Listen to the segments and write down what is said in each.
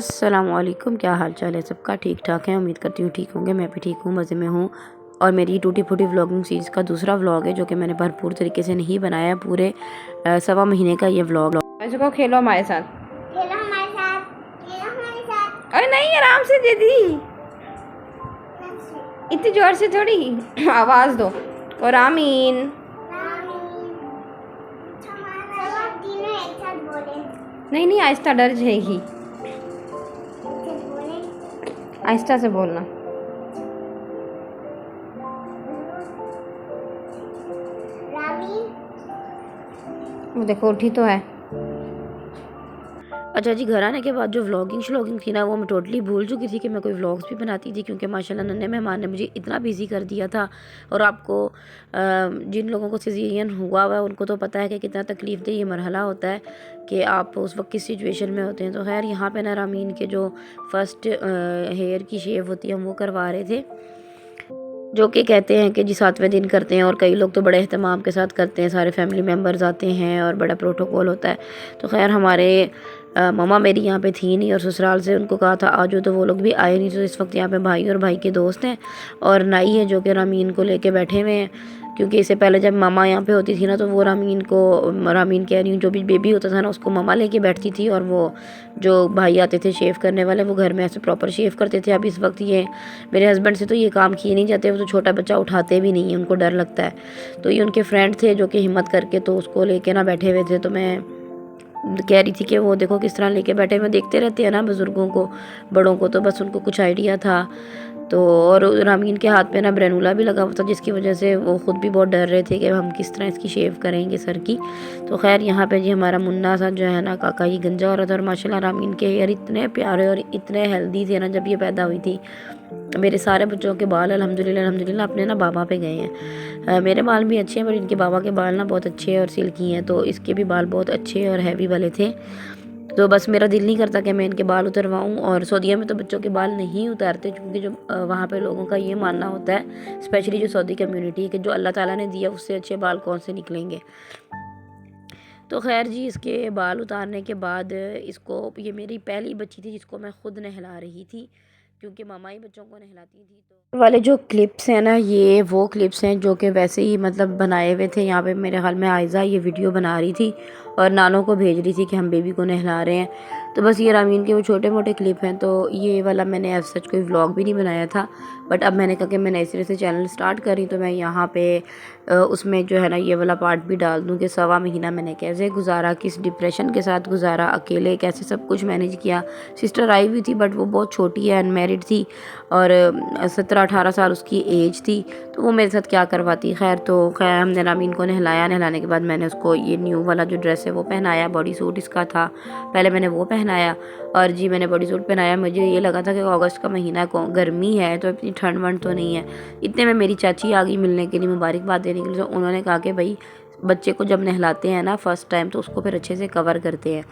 अस्सलामुअलैकुम, क्या हाल चाल है सबका? ठीक ठाक है, उम्मीद करती हूँ ठीक होंगे। मैं भी ठीक हूँ, मज़े में हूँ। और मेरी टूटी फूटी व्लॉगिंग सीरीज़ का दूसरा व्लॉग है जो कि मैंने भरपूर तरीके से नहीं बनाया। पूरे सवा महीने का ये व्लॉग। को खेलो हमारे साथ, खेलो हमारे साथ, खेलो हमारे साथ। अरे नहीं, आराम से दीदी, इतनी जोर से थोड़ी आवाज़ दो। और आमीन। तीनों एक साथ बोले। नहीं नहीं, आहिस्ता, डर जाएगी, आहिस्ता से बोलना। रामी, वो देखो उठी तो है। अच्छा जी, घर आने के बाद जो व्लॉगिंग थी ना, वो मैं टोटली भूल चुकी थी कि मैं कोई व्लॉग्स भी बनाती थी, क्योंकि माशाल्लाह नन्हे मेहमान ने मुझे इतना बिज़ी कर दिया था। और आपको जिन लोगों को सिजेरियन हुआ हुआ है उनको तो पता है कि कितना तकलीफ़ दह ये मरहला होता है कि आप उस वक्त किस सिचुएशन में होते हैं। तो खैर यहाँ पे ना रामीन के जो फर्स्ट हेयर की शेव होती है हम वो करवा रहे थे, जो कि कहते हैं कि जी 7वें दिन करते हैं। और कई लोग तो बड़े अहतमाम के साथ करते हैं, सारे फैमिली मेम्बर्स आते हैं और बड़ा प्रोटोकॉल होता है। तो खैर हमारे ममा मेरी यहाँ पे थी नहीं, और ससुराल से उनको कहा था आज, तो वो लोग भी आए नहीं। तो इस वक्त यहाँ पे भाई और भाई के दोस्त हैं और नाई है जो कि रामीन को लेके बैठे हुए हैं। क्योंकि इससे पहले जब मामा यहाँ पे होती थी ना, तो वो रामीन कह रही हूँ, जो भी बेबी होता था ना उसको मामा लेके बैठती थी, और वो जो भाई आते थे शेव करने वाले वो घर में ऐसे प्रॉपर शेव करते थे। अब इस वक्त ये मेरे हस्बैंड से तो ये काम किए नहीं जाते, वो तो छोटा बच्चा उठाते भी नहीं है, उनको डर लगता है। तो ये उनके फ्रेंड थे जो कि हिम्मत करके तो उसको लेके ना बैठे हुए थे। तो मैं कह रही थी कि वो देखो किस तरह लेके बैठे हुए, देखते रहते हैं ना बुज़ुर्गों को, बड़ों को, तो बस उनको कुछ आइडिया था। तो और रामीन के हाथ पे ना ब्रेनुला भी लगा हुआ था, जिसकी वजह से वो ख़ुद भी बहुत डर रहे थे कि हम किस तरह इसकी शेव करेंगे सर की। तो खैर यहाँ पे जी हमारा मुन्ना सा जो है ना काका, ये गंजा हो रहा था। और माशाल्लाह रामीन के हेयर इतने प्यारे और इतने हेल्दी थे ना जब ये पैदा हुई थी। मेरे सारे बच्चों के बाल अल्हम्दुलिल्लाह अपने ना बाबा पे गए हैं। मेरे बाल भी अच्छे हैं, पर इनके बाबा के बाल ना बहुत अच्छे और सिल्की हैं, तो इसके भी बाल बहुत अच्छे और हैवी वाले थे। तो बस मेरा दिल नहीं करता कि मैं इनके बाल उतरवाऊँ। और सऊदीया में तो बच्चों के बाल नहीं उतारते, क्योंकि जो वहाँ पे लोगों का ये मानना होता है, स्पेशली जो सऊदी कम्युनिटी है, कि जो अल्लाह ताला ने दिया उससे अच्छे बाल कौन से निकलेंगे। तो खैर जी, इसके बाल उतारने के बाद इसको, ये मेरी पहली बच्ची थी जिसको मैं ख़ुद नहला रही थी, क्योंकि मामा ही बच्चों को नहलाती थी। तो वाले जो क्लिप्स हैं ना, ये वो क्लिप्स हैं जो कि वैसे ही मतलब बनाए हुए थे। यहाँ पे मेरे ख्याल में आयज़ा ये वीडियो बना रही थी और नानों को भेज रही थी कि हम बेबी को नहला रहे हैं। तो बस ये रामीन के वो छोटे मोटे क्लिप हैं। तो ये वाला मैंने एज सच कोई व्लॉग भी नहीं बनाया था, बट अब मैंने कहा कि मैं नए सिरे से चैनल स्टार्ट करी, तो मैं यहाँ पे उसमें जो है ना ये वाला पार्ट भी डाल दूँ कि सवा महीना मैंने कैसे गुजारा, किस डिप्रेशन के साथ गुजारा, अकेले कैसे सब कुछ मैनेज किया। सिस्टर आई हुई थी बट वो बहुत छोटी है, अनमेरिड थी, और 17-18 साल उसकी एज थी, तो वो मेरे साथ क्या करवाती। खैर तो खैर हमने रामीन को नहलाया। नहलाने के बाद मैंने उसको ये न्यू वाला जो ड्रेस है वो पहनाया, बॉडी सूट इसका था, पहले मैंने वो पहनाया। और जी मैंने बॉडी सूट पहनाया। मुझे ये लगा था कि अगस्त का महीना गर्मी है तो इतनी ठंड वंड तो नहीं है। इतने में मेरी चाची आ गई मिलने के लिए, मुबारकबाद देने के लिए। तो उन्होंने कहा कि भाई बच्चे को जब नहलाते हैं ना फर्स्ट टाइम, तो उसको फिर अच्छे से कवर करते हैं,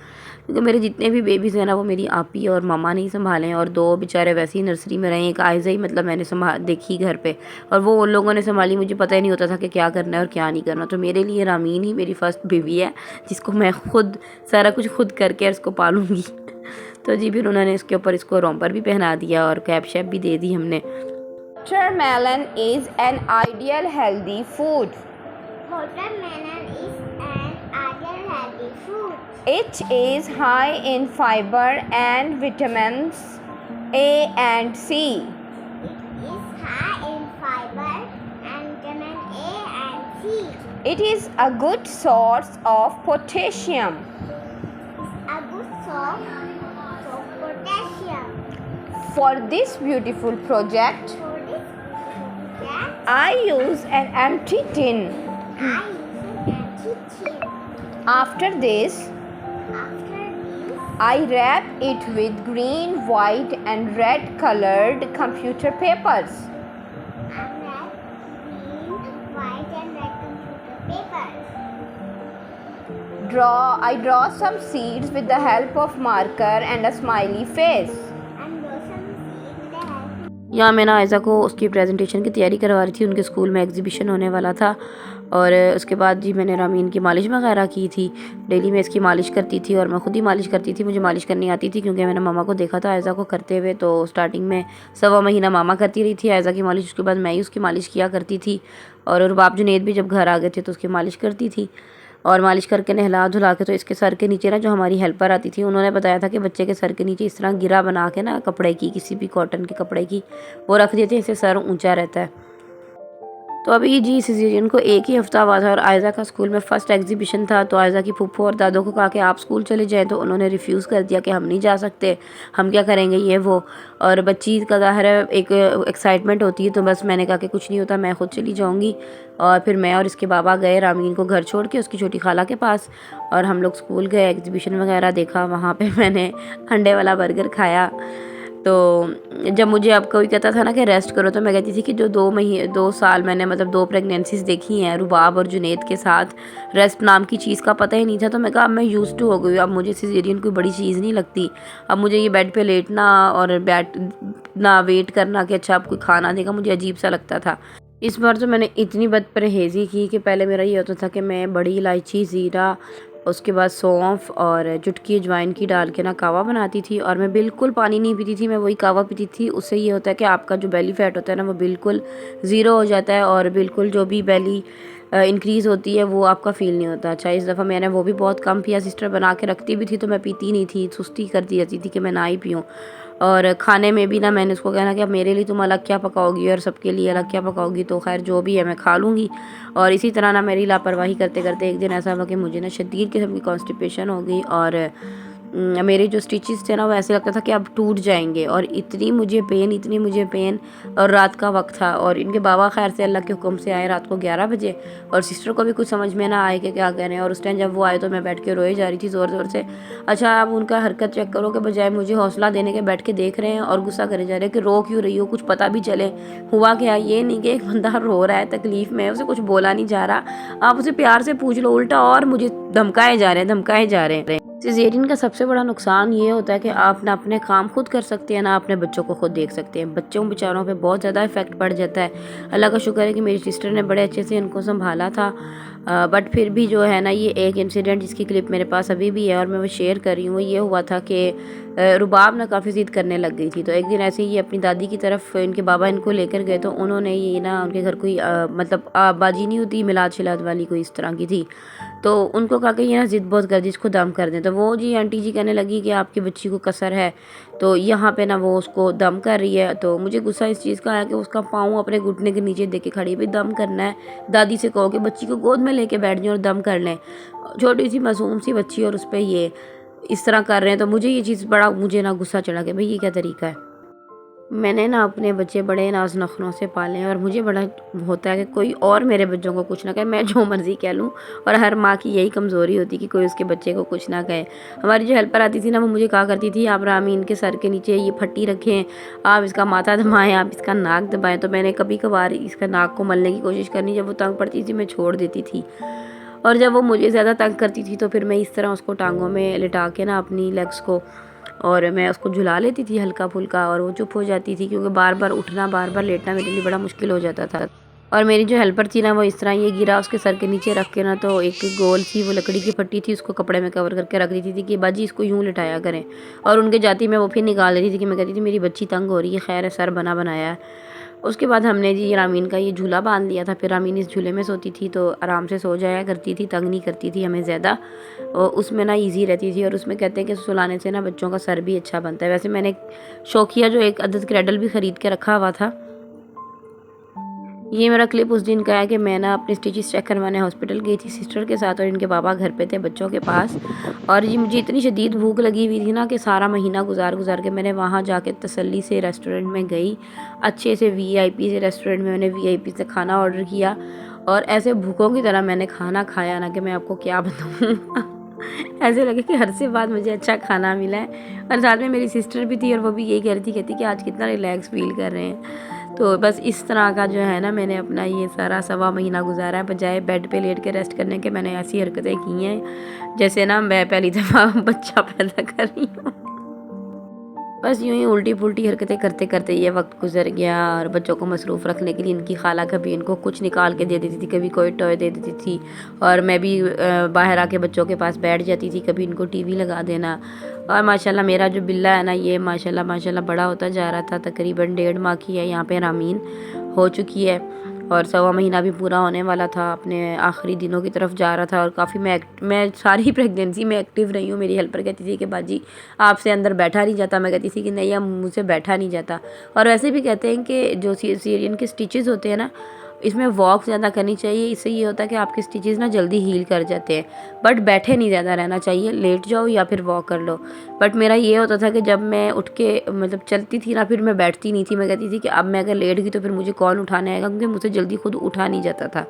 क्योंकि मेरे जितने भी बेबीज़ हैं ना वो मेरी आपी और मामा नहीं संभाले हैं, और 2 बेचारे वैसे ही नर्सरी में रहे। एक आयज़ा ही मतलब मैंने देखी घर पे, और वो उन लोगों ने संभाली। मुझे पता ही नहीं होता था कि क्या करना है और क्या नहीं करना। तो मेरे लिए रामीन ही मेरी फ़र्स्ट बेबी है, जिसको मैं खुद सारा कुछ खुद करके उसको पालूँगी। तो जी फिर उन्होंने इसके ऊपर इसको रोम्पर भी पहना दिया और कैप शैप भी दे दी हमने। Watermelon is an ideal healthy food. watermelon is an ideal healthy food. It is high in fiber and vitamins A and C. It is high in fiber and vitamin A and C. It is a good source of potassium. It's a good source of potassium. For this beautiful project, For this project, I use an empty tin. I use an anti-tin. After this, After this, I wrap it with green, white and red colored computer papers. I wrap green, white and red computer papers. I draw some seeds with the help of marker and a smiley face. And draw some seeds with the help. यहाँ मैं ना आयज़ा को उसकी presentation की तैयारी करवा रही थी, उनके स्कूल में एग्जीबिशन होने वाला था। और उसके बाद जी मैंने रामीन की मालिश वगैरह की थी। डेली मैं इसकी मालिश करती थी और मैं ख़ुद ही मालिश करती थी। मुझे मालिश करनी आती थी क्योंकि मैंने मामा को देखा था आयज़ा को करते हुए। तो स्टार्टिंग में 1.25 महीना मामा करती रही थी आयज़ा की मालिश, उसके बाद मैं ही उसकी मालिश किया करती थी। और रुबाब जुनैद भी जब घर आ गए थे तो उसकी मालिश करती थी। और मालिश करके नहला धुला के तो इसके सर के नीचे ना जो हमारी हेल्पर आती थी उन्होंने बताया था कि बच्चे के सर के नीचे इस तरह गिरा बना के ना कपड़े की, किसी भी कॉटन के कपड़े की, वो रख देते हैं, इससे सर ऊंचा रहता है। तो अभी जी सिजेरियन को 1 ही हफ़्ता हुआ था और आयज़ा का स्कूल में फ़र्स्ट एग्जीबिशन था। तो आयज़ा की फूफो और दादों को कहा कि आप स्कूल चले जाएँ, तो उन्होंने रिफ्यूज़ कर दिया कि हम नहीं जा सकते, हम क्या करेंगे ये वो। और बच्ची का ज़ाहिर है एक एक्साइटमेंट होती है, तो बस मैंने कहा कि कुछ नहीं होता, मैं ख़ुद चली जाऊँगी। और फिर मैं और इसके बाबा गए रामीन को घर छोड़ के उसकी छोटी खाला के पास, और हम लोग स्कूल गए, एग्जीबिशन वगैरह देखा। वहाँ पे मैंने अंडे वाला बर्गर खाया। तो जब मुझे अब कोई कहता था ना कि रेस्ट करो, तो मैं कहती थी कि जो 2 साल मैंने मतलब 2 प्रेगनेंसीज़ देखी हैं रुबाब और जुनैद के साथ, रेस्ट नाम की चीज़ का पता ही नहीं था। तो मैं कहा अब मैं यूज़ टू हो गई हूँ, अब मुझे सिजेरियन कोई बड़ी चीज़ नहीं लगती। अब मुझे ये बेड पे लेटना और बैठना वेट करना कि अच्छा अब कोई खाना देगा, मुझे अजीब सा लगता था। इस बार तो मैंने इतनी बदपरहेज़ी की कि पहले मेरा ये होता था कि मैं बड़ी इलायची, ज़ीरा, उसके बाद सौंफ और चुटकी अजवाइन की डाल के ना कावा बनाती थी। और मैं बिल्कुल पानी नहीं पीती थी, मैं वही कावा पीती थी। उससे ये होता है कि आपका जो बेली फैट होता है ना वो बिल्कुल ज़ीरो हो जाता है, और बिल्कुल जो भी बेली इंक्रीज़ होती है वो आपका फ़ील नहीं होता। अच्छा, इस दफ़ा मैंने वो भी बहुत कम पिया। सिस्टर बना के रखती भी थी तो मैं पीती नहीं थी, सुस्ती करती रहती थी कि मैं ना ही पीऊँ। और खाने में भी ना मैंने उसको कहना कि अब मेरे लिए तुम अलग क्या पकाओगी और सबके लिए अलग क्या पकाओगी, तो खैर जो भी है मैं खा लूँगी। और इसी तरह ना मेरी लापरवाही करते करते एक दिन ऐसा हुआ कि मुझे ना शदीद किस्म की कॉन्स्टिपेशन हो गई, और मेरे जो स्टिचेस थे ना वो ऐसे लगता था कि अब टूट जाएंगे, और इतनी मुझे पेन। और रात का वक्त था, और इनके बाबा खैर से अल्लाह के हुक्म से आए रात को 11 बजे, और सिस्टर को भी कुछ समझ में ना आए कि क्या कह रहे हैं। और उस टाइम जब वो आए तो मैं बैठ के रोए जा रही थी ज़ोर ज़ोर से। अच्छा, आप उनका हरकत चेक करो कि बजाय मुझे हौसला देने के बैठ के देख रहे हैं और गुस्सा करे जा रहे हैं कि रो क्यों रही हो, कुछ पता भी चले हुआ क्या। ये नहीं कि एक बंदा रो रहा है, तकलीफ़ में है, उसे कुछ बोला नहीं जा रहा, आप उसे प्यार से पूछ लो, उल्टा और मुझे धमकाए जा रहे हैं। सिजेरियन का सबसे बड़ा नुकसान ये होता है कि आप ना अपने काम खुद कर सकते हैं, ना अपने बच्चों को खुद देख सकते हैं। बच्चों बेचारों पे बहुत ज़्यादा इफ़ेक्ट पड़ जाता है। अल्लाह का शुक्र है कि मेरी सिस्टर ने बड़े अच्छे से इनको संभाला था। बट फिर भी जो है ना, ये एक इंसिडेंट जिसकी क्लिप मेरे पास अभी भी है और मैं वो शेयर कर रही हूँ, वो ये हुआ था कि रुबाब ना काफ़ी ज़िद करने लग गई थी। तो एक दिन ऐसे ही ये अपनी दादी की तरफ इनके बाबा इनको लेकर गए, तो उन्होंने ये ना उनके घर कोई मतलब बाजी नहीं होती मिलाद शिलाद वाली, कोई इस तरह की थी। तो उनको कहा कि ये ना ज़िद बहुत कर दी, इसको दम कर दें। तो वो जी आंटी जी कहने लगी कि आपकी बच्ची को कसर है, तो यहाँ पे ना वो उसको दम कर रही है। तो मुझे गुस्सा इस चीज़ का आया कि उसका पाँव अपने घुटने के नीचे दे के खड़ी है, भाई दम करना है, दादी से कहो कि बच्ची को गोद में लेके बैठ जाएं और दम कर लें। छोटी सी मासूम सी बच्ची और उस पर ये इस तरह कर रहे हैं। तो मुझे ये चीज़ मुझे ना गुस्सा चढ़ा कि भाई ये क्या तरीका है। मैंने ना अपने बच्चे बड़े नाज नखनों से पाले हैं, और मुझे बड़ा होता है कि कोई और मेरे बच्चों को कुछ ना कहे, मैं जो मर्ज़ी कह लूँ। और हर माँ की यही कमज़ोरी होती है कि कोई उसके बच्चे को कुछ ना कहे। हमारी जो हेल्पर आती थी ना, वो मुझे कहा करती थी आप रामीन के सर के नीचे ये फट्टी रखें, आप इसका माथा दबाएं, आप इसका नाक दबाएं। तो मैंने कभी कभार इसका नाक को मलने की कोशिश करनी, जब वो तंग पड़ती थी मैं छोड़ देती थी। और जब वो मुझे ज़्यादा तंग करती थी तो फिर मैं इस तरह उसको टांगों में लिटा के ना अपनी लेग्स को, और मैं उसको झुला लेती थी हल्का फुल्का, और वो चुप हो जाती थी क्योंकि बार बार उठना बार बार लेटना मेरे लिए बड़ा मुश्किल हो जाता था। और मेरी जो हेल्पर थी ना, वो इस तरह ये गिरा उसके सर के नीचे रख के ना, तो एक गोल सी वो लकड़ी की पट्टी थी, उसको कपड़े में कवर करके रख देती थी कि बाजी इसको यूँ लिटाया करें। और उनके जाती मैं वो फिर निकाल देती थी कि मैं कहती थी मेरी बच्ची तंग हो रही है, खैर है सर बना बनाया है। उसके बाद हमने जी रामीन का ये झूला बांध लिया था। फिर रामीन इस झूले में सोती थी तो आराम से सो जाया करती थी, तंग नहीं करती थी हमें ज़्यादा, और उसमें ना इजी रहती थी। और उसमें कहते हैं कि सुलाने से ना बच्चों का सर भी अच्छा बनता है। वैसे मैंने शौकिया जो एक अदद क्रैडल भी ख़रीद के रखा हुआ था। ये मेरा क्लिप उस दिन का है कि मैं ना अपनी स्टिचेस चेक करवाने हॉस्पिटल गई थी सिस्टर के साथ, और इनके बाबा घर पे थे बच्चों के पास। और जी मुझे इतनी शदीद भूख लगी हुई थी ना कि सारा महीना गुजार के मैंने वहाँ जाके तसल्ली से रेस्टोरेंट में गई, अच्छे से वीआईपी से रेस्टोरेंट में मैंने वीआईपी से खाना ऑर्डर किया, और ऐसे भूखों की तरह मैंने खाना खाया ना कि मैं आपको क्या बताऊँ। ऐसे लगे कि हर से बाद मुझे अच्छा खाना मिला है। और साथ में मेरी सिस्टर भी थी, और वो भी यही कहती कि आज कितना रिलैक्स फील कर रहे हैं। तो बस इस तरह का जो है ना, मैंने अपना ये सारा 1.25 महीना गुजारा है। बजाय बेड पे लेट के रेस्ट करने के मैंने ऐसी हरकतें की हैं जैसे ना मैं पहली दफ़ा बच्चा पैदा कर रही हूँ। बस यूँ ही उल्टी पुल्टी हरकतें करते करते ये वक्त गुजर गया। और बच्चों को मसरूफ़ रखने के लिए इनकी खाला कभी इनको कुछ निकाल के दे देती थी, कभी कोई टॉय दे देती थी, और मैं भी बाहर आके बच्चों के पास बैठ जाती थी, कभी इनको टीवी लगा देना। और माशाल्लाह मेरा जो बिल्ला है ना, ये माशाल्लाह माशाल्लाह बड़ा होता जा रहा था। तकरीबन 1.5 माह की है यहाँ पे रामीन हो चुकी है, और 1.25 महीना भी पूरा होने वाला था, अपने आखिरी दिनों की तरफ जा रहा था। और काफ़ी मैं सारी प्रेगनेंसी में एक्टिव रही हूँ। मेरी हेल्पर कहती थी कि बाजी आपसे अंदर बैठा नहीं जाता, मैं कहती थी कि नहीं, अब मुझसे बैठा नहीं जाता। और वैसे भी कहते हैं कि जो सीरियन के स्टिचेस होते हैं ना, इसमें वॉक ज़्यादा करनी चाहिए। इससे ये होता है कि आपके स्टिचेस ना जल्दी हील कर जाते हैं। बट बैठे नहीं ज़्यादा रहना चाहिए, लेट जाओ या फिर वॉक कर लो। बट मेरा ये होता था कि जब मैं उठ के मतलब चलती थी ना, फिर मैं बैठती नहीं थी। मैं कहती थी कि अब मैं अगर लेट गई तो फिर मुझे कौन उठाने आएगा, क्योंकि मुझसे जल्दी खुद उठा नहीं जाता था।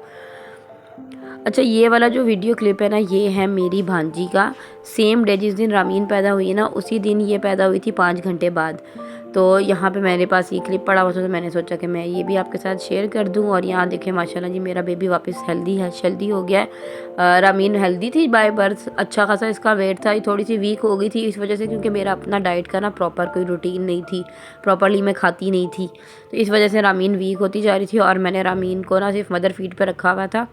अच्छा, ये वाला जो वीडियो क्लिप है ना, ये है मेरी भांजी का। सेम डे जिस दिन रामीन पैदा हुई है ना, उसी दिन ये पैदा हुई थी 5 घंटे बाद। तो यहाँ पे मेरे पास ये क्लिप पड़ा हुआ था, तो मैंने सोचा कि मैं ये भी आपके साथ शेयर कर दूँ। और यहाँ देखें माशाल्लाह जी, मेरा बेबी वापस हेल्दी हो गया है। रामीन हेल्दी थी बाय बर्थ, अच्छा खासा इसका वेट था। ये थोड़ी सी वीक हो गई थी इस वजह से, क्योंकि मेरा अपना डाइट का ना प्रॉपर कोई रूटीन नहीं थी, प्रॉपरली मैं खाती नहीं थी। तो इस वजह से रामीन वीक होती जा रही थी। और मैंने रामीन को ना सिर्फ मदर फीड पर रखा हुआ था,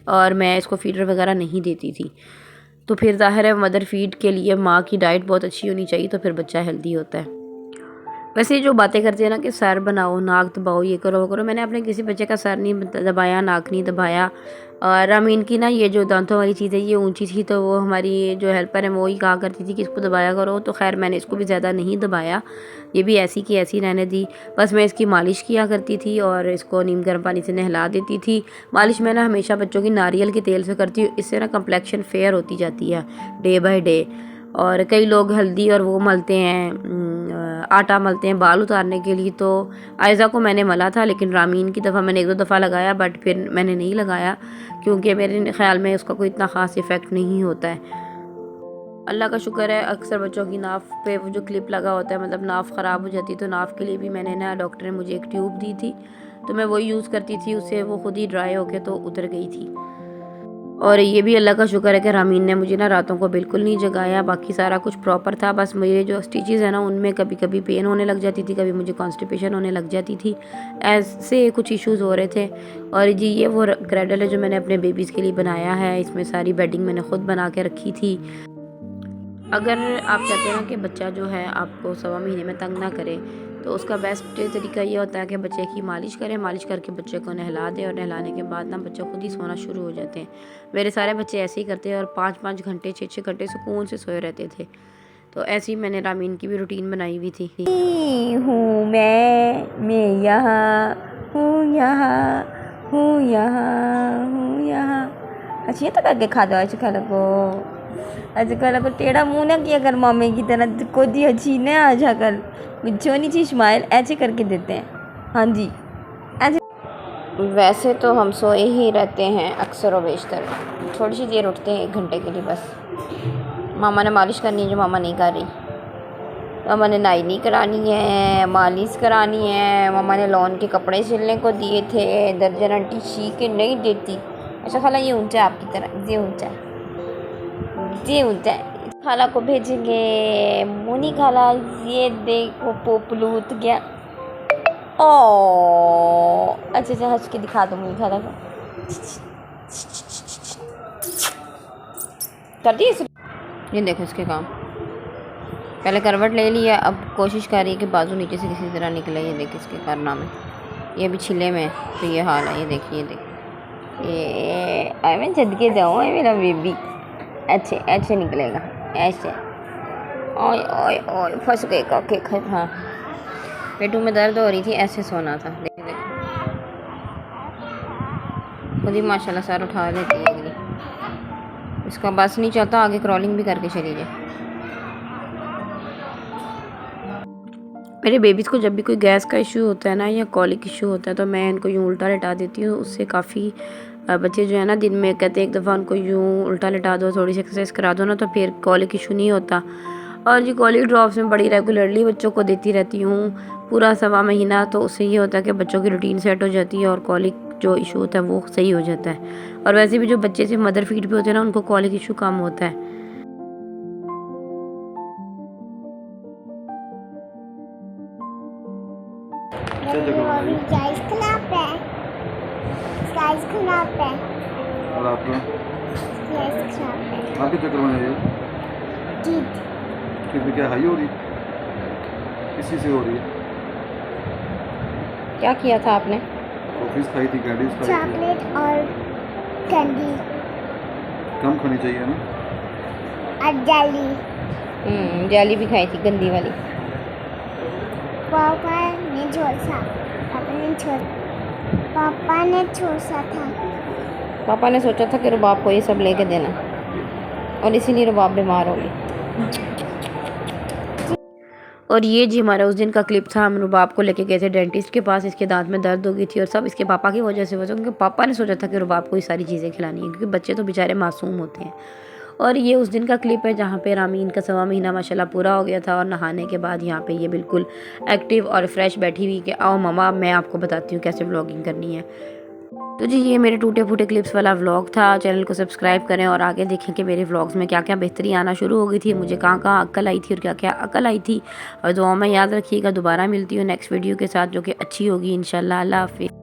और मैं इसको फीडर वगैरह नहीं देती थी। तो फिर ज़ाहिर है मदर फीड के लिए माँ की डाइट बहुत अच्छी होनी चाहिए, तो फिर बच्चा हेल्दी होता है। वैसे जो बातें करते हैं ना कि सर बनाओ, नाक दबाओ, ये करो वो करो, मैंने अपने किसी बच्चे का सर नहीं दबाया, नाक नहीं दबाया। और रामीन की ना ये जो दांतों वाली चीज़ है ये ऊंची थी, तो वो हमारी जो हेल्पर है वो ही कहा करती थी कि इसको दबाया करो। तो खैर मैंने इसको भी ज़्यादा नहीं दबाया, ये भी ऐसी की ऐसी रहने दी। बस मैं इसकी मालिश किया करती थी और इसको नीम गर्म पानी से नहला देती थी। मालिश मैं ना हमेशा बच्चों की नारियल के तेल से करती हूँ, इससे ना कम्प्लेक्शन फेयर होती जाती है डे बाय डे। और कई लोग हल्दी और वो मलते हैं, आटा मलते हैं बाल उतारने के लिए। तो आयज़ा को मैंने मला था, लेकिन रामीन की दफ़ा मैंने 1-2 दफ़ा लगाया, बट फिर मैंने नहीं लगाया, क्योंकि मेरे ख्याल में उसका कोई इतना ख़ास इफ़ेक्ट नहीं होता है। अल्लाह का शुक्र है, अक्सर बच्चों की नाफ पे वो जो क्लिप लगा होता है, मतलब नाफ ख़राब हो जाती है, तो नाफ के लिए भी मैंने ना डॉक्टर ने मुझे एक ट्यूब दी थी, तो मैं वही यूज़ करती थी, उससे वो खुद ही ड्राई होके तो उतर गई थी। और ये भी अल्लाह का शुक्र है कि रामीन ने मुझे ना रातों को बिल्कुल नहीं जगाया, बाकी सारा कुछ प्रॉपर था। बस मेरे जो स्टिचेस है ना, उनमें कभी कभी पेन होने लग जाती थी, कभी मुझे कॉन्स्टिपेशन होने लग जाती थी, ऐसे कुछ इश्यूज़ हो रहे थे। और जी ये वो क्रेडल है जो मैंने अपने बेबीज़ के लिए बनाया है, इसमें सारी बेडिंग मैंने खुद बना के रखी थी। अगर आप चाहते हैं ना कि बच्चा जो है आपको 1.25 महीने में तंग ना करे, तो उसका बेस्ट तरीका ये होता है कि बच्चे की मालिश करें, मालिश करके बच्चे को नहला दें, और नहलाने के बाद ना बच्चा खुद ही सोना शुरू हो जाते हैं। मेरे सारे बच्चे ऐसे ही करते हैं, और 5-5 घंटे 6-6 घंटे सुकून से सोए रहते थे। तो ऐसे ही मैंने रामीन की भी रूटीन बनाई हुई थी। हूँ मैं यहाँ हूँ, यहाँ हूँ, यहाँ हूँ, यहाँ। अच्छा ये तो करके खा दो, अच्छा खा लगो, अच्छा खा लगो। टेढ़ा मुँह ना किया कर मम्मी की तरह, को दी अच्छी न आ जा कर, गुच्छो नीचे स्माइल ऐसे करके देते हैं। हाँ जी ऐसे। वैसे तो हम सोए ही रहते हैं अक्सर व बेशतर, थोड़ी सी देर उठते हैं 1 घंटे के लिए बस। मामा ने मालिश करनी है जो मामा नहीं कर रही, मामा ने नाई नहीं करानी है, मालिश करानी है। मामा ने लॉन के कपड़े सिलने को दिए थे, दर्जन आंटी सी के नहीं देती। अच्छा खाला ये ऊंचा है आपकी तरह, ये ऊंचा है, ये ऊंचा है। खाला को भेजेंगे, मुनी खाला ये देखो पोपलूत गया। ओ अच्छा अच्छा हंस के दिखा दो मुनी खाला को, कर दी। ये देखो इसके काम, पहले करवट ले लिया, अब कोशिश कर रही है कि बाजू नीचे से किसी तरह निकले। ये देखिए इसके कारनामे, ये भी छिले में, तो ये हाल है। ये देखिए ये मैं जद के जाऊँ मेरा बेबी, अच्छे ऐसे निकलेगा, ऐसे। ओए ओए ओए फंस गए काके। हाँ पेटू में दर्द हो रही थी, ऐसे सोना था। देखो देखो खुद ही माशाल्लाह सर उठा लेती है अगली, इसका बस नहीं चलता, आगे क्रॉलिंग भी करके चली जाए। मेरे बेबीज़ को जब भी कोई गैस का इशू होता है ना, या कॉलिक इशू होता है, तो मैं इनको यूँ उल्टा लिटा देती हूँ। उससे काफ़ी बच्चे जो है ना, दिन में कहते हैं एक दफ़ा उनको यूँ उल्टा लिटा दो, थोड़ी सी एक्सरसाइज करा दो ना, तो फिर कॉलिक इशू नहीं होता। और जी कॉलिक ड्रॉप्स में बड़ी रेगुलरली बच्चों को देती रहती हूँ, पूरा 1.25 महीना। तो उससे ये होता है कि बच्चों की रूटीन सेट हो जाती है, और कॉलिक जो इशू होता है वो सही हो जाता है। और वैसे भी जो बच्चे सिर्फ मदर फीड पे होते हैं ना, उनको कॉलिक इशू कम होता है। Yes, crab. आपके चक्कर में ये Teeth. फिर भी क्या हाई हो रही है? किसी से हो रही है? क्या किया था आपने? ऑफिस खाई थी, कैंडीज खाई थी। Chocolate और candy. कम खानी चाहिए ना। और jelly. जेली भी खाई थी गंदी वाली। पापा ने छोड़ा. पापा ने छोड़ा था. पापा ने सोचा था कि रुबाब को ये सब लेके देना और इसीलिए रुबाब बीमार हो गई। और ये जी हमारा उस दिन का क्लिप था। हम रुबाब को लेके गए थे डेंटिस्ट के पास। इसके दांत में दर्द हो गई थी और सब इसके पापा की वजह से क्योंकि पापा ने सोचा था कि रुबाब को ये सारी चीज़ें खिलानी है क्योंकि बच्चे तो बेचारे मासूम होते हैं। और ये उस दिन का क्लिप है जहाँ पे रामीन का 1.25 महीना माशाल्लाह पूरा हो गया था और नहाने के बाद यहाँ पे ये बिल्कुल एक्टिव और फ्रेश बैठी हुई कि आओ मम्मा मैं आपको बताती हूँ कैसे व्लॉगिंग करनी है। तो जी ये मेरे टूटे फूटे क्लिप्स वाला व्लॉग था। चैनल को सब्सक्राइब करें और आगे देखें कि मेरे व्लॉग्स में क्या क्या बेहतरी आना शुरू हो गई थी, मुझे कहाँ कहाँ अक्ल आई थी और क्या क्या अक्ल आई थी। और दुआ में याद रखिएगा। दोबारा मिलती हूँ नेक्स्ट वीडियो के साथ जो कि अच्छी होगी इंशाल्लाह। अल्लाह हाफिज़।